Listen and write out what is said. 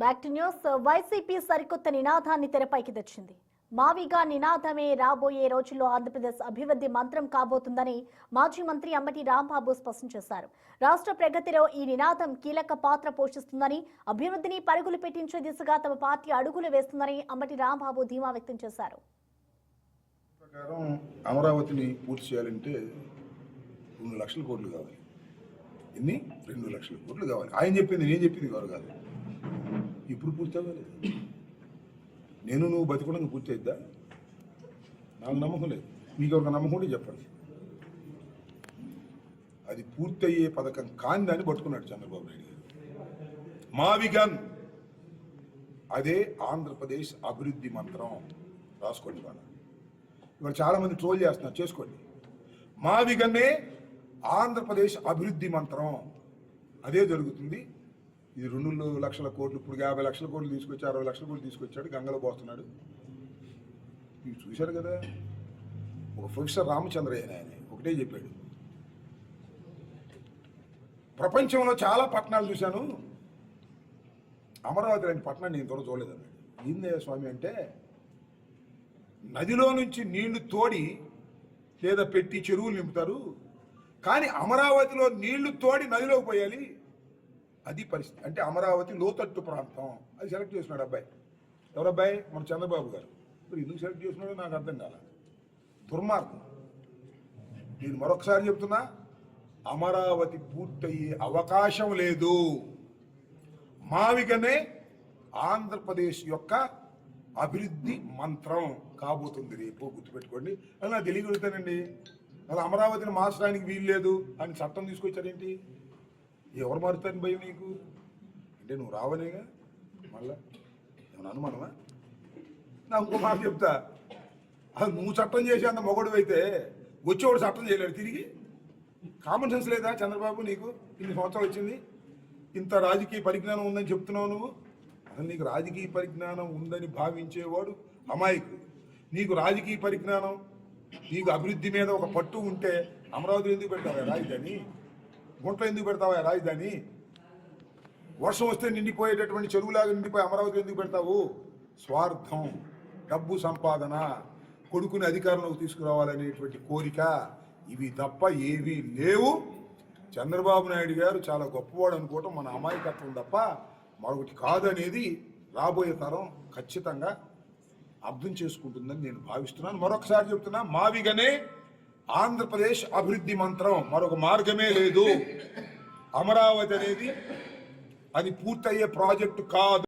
Back to news. YCP సరికొత్త నినాదాన్ని తెరపైకి తెచ్చింది. మావిగా నినాదమే రాబోయే రోజుల్లో ఆంధ్రప్రదేశ్ అభివృద్ధి మంత్రం కాబోతుందని మాజీ మంత్రి అంబటి రాంబాబు స్పష్టం చేశారు. రాష్ట్ర ప్రగతిలో ఈ నినాదం కీలక పాత్ర పోషిస్తుందని, అభివృద్ధిని పరుగులు పెట్టించే దిశగా తమ పార్టీ అడుగులు వేస్తుందని అంబటి రాంబాబు ధీమా వ్యక్తం చేశారు. అమరావతిని పూర్తి చేయాలంటే 2 లక్షల కోట్లు కావాలి. ఎన్ని? 2 లక్షల కోట్లు కావాలి. ఆయన చెప్పింది నేను చెప్పింది ఎవరు కాదు. ఇప్పుడు పూర్తి అవ్వలేదు. నేను నువ్వు బతికుండా పూర్తి అయిద్దా? నాకు నమ్మకం లేదు. మీకు ఒక నమ్మకం ఉంటే చెప్పండి. అది పూర్తయ్యే పథకం కాని దాన్ని పట్టుకున్నాడు చంద్రబాబు నాయుడు గారు. మావిగన్ అదే ఆంధ్రప్రదేశ్ అభివృద్ధి మంత్రం. రాసుకోండి. ఇవాళ చాలా మంది ట్రోల్ చేస్తున్నారు, చేసుకోండి. మావిగన్నే ఆంధ్రప్రదేశ్ అభివృద్ధి మంత్రం. అదే జరుగుతుంది. ఇది 2 లక్షల కోట్లు, ఇప్పుడు 50 లక్షల కోట్లు తీసుకొచ్చి 60 లక్షల కోట్లు తీసుకొచ్చాడు, గంగలో పోస్తున్నాడు. ఇవి చూశారు కదా. ఒక ప్రొఫెసర్ రామచంద్రయ్య ఆయన ఒకటే చెప్పాడు, ప్రపంచంలో చాలా పట్టణాలు చూశాను, అమరావతి లాంటి పట్టణాన్ని నేను త్వరగా చూడలేదన్నాడు. ఏందే స్వామి అంటే, నదిలో నుంచి నీళ్లు తోడి లేదా పెట్టి చెరువులు నింపుతారు, కానీ అమరావతిలో నీళ్లు తోడి నదిలోకి పోయాలి. అది పరిస్థితి. అంటే అమరావతి లోతట్టు ప్రాంతం. అది సెలెక్ట్ చేస్తున్నాడు అబ్బాయి. ఎవరబ్బాయి? మన చంద్రబాబు గారు. మరి ఎందుకు సెలెక్ట్ చేస్తున్నాడో నాకు అర్థం కాల. దుర్మార్గం. నేను మరొకసారి చెప్తున్నా, అమరావతి పూర్తయ్యే అవకాశం లేదు. మావిగనే ఆంధ్రప్రదేశ్ యొక్క అభివృద్ధి మంత్రం కాబోతుంది. రేపు గుర్తుపెట్టుకోండి. అది నాకు తెలియగలుగుతానండి. అలా అమరావతిని మార్చడానికి వీలు లేదు అని చట్టం తీసుకొచ్చారేంటి? ఎవరు మారుతారని భయం నీకు? అంటే నువ్వు రావనేగా. మళ్ళా ఏమన్నా అనుమానమా? నా ఇంకో మాట చెప్తా, అది నువ్వు చట్టం చేసి అంత మొగడు అయితే వచ్చేవాడు చట్టం చేయలేడు తిరిగి. కామన్ సెన్స్ లేదా చంద్రబాబు నీకు? ఇన్ని సంవత్సరాలు వచ్చింది, ఇంత రాజకీయ పరిజ్ఞానం ఉందని చెప్తున్నావు నువ్వు. అసలు నీకు రాజకీయ పరిజ్ఞానం ఉందని భావించేవాడు అమాయకుడు. నీకు రాజకీయ పరిజ్ఞానం, నీకు అభివృద్ధి మీద ఒక పట్టు ఉంటే అమరావతి ఎందుకు పెడతావా రాజధాని? గుంటలో ఎందుకు పెడతావా రాజధాని? వర్షం వస్తే నిండిపోయేటటువంటి చెరువులాగా నిండిపోయి అమరావతి ఎందుకు పెడతావు? స్వార్థం, డబ్బు సంపాదన, కొడుకుని అధికారంలోకి తీసుకురావాలనేటువంటి కోరిక, ఇవి తప్ప ఏవీ లేవు. చంద్రబాబు నాయుడు గారు చాలా గొప్పవాడు అనుకోవటం మన అమాయకత్వం తప్ప మరొకటి కాదనేది రాబోయే తరం ఖచ్చితంగా అర్థం చేసుకుంటుందని నేను భావిస్తున్నాను. మరొకసారి చెప్తున్నా, మావిగనే ఆంధ్రప్రదేశ్ అభివృద్ధి మంత్రం. మరొక మార్గమే లేదు. అమరావతి అనేది అది పూర్తయ్యే ప్రాజెక్టు కాదు.